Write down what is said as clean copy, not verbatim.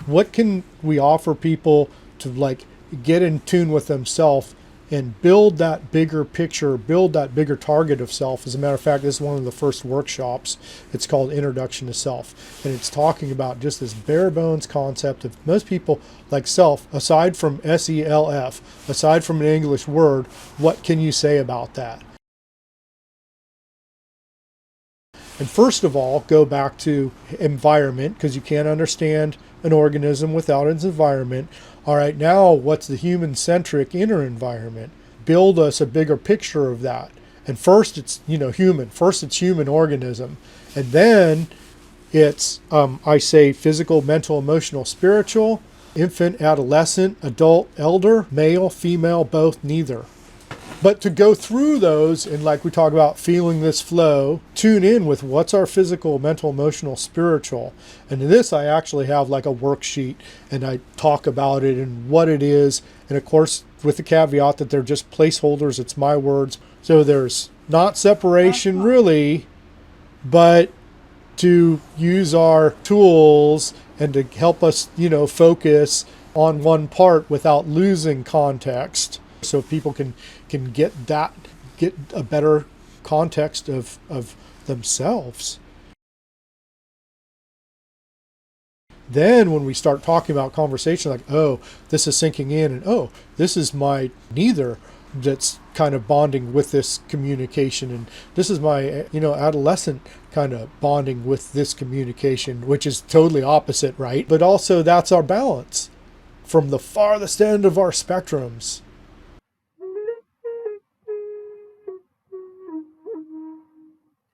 What can we offer people to like get in tune with themselves and build that bigger picture, build that bigger target of self? As a matter of fact, this is one of the first workshops. It's called Introduction to Self. And it's talking about just this bare bones concept of most people like self, aside from SELF, aside from an English word, what can you say about that? And first of all, go back to environment, because you can't understand an organism without its environment. All right, now what's the human-centric inner environment? Build us a bigger picture of that. And first it's, human. First it's human organism. And then it's, I say physical, mental, emotional, spiritual, infant, adolescent, adult, elder, male, female, both, neither. But to go through those and like we talk about feeling this flow, tune in with what's our physical, mental, emotional, spiritual. And in this, I actually have like a worksheet and I talk about it and what it is. And of course, with the caveat that they're just placeholders, it's my words. So there's not separation really, but to use our tools and to help us, focus on one part without losing context. So people can get a better context of themselves. Then when we start talking about conversation like, oh, this is sinking in, and oh, this is my neither that's kind of bonding with this communication, and this is my adolescent kind of bonding with this communication, which is totally opposite, right? But also that's our balance from the farthest end of our spectrums.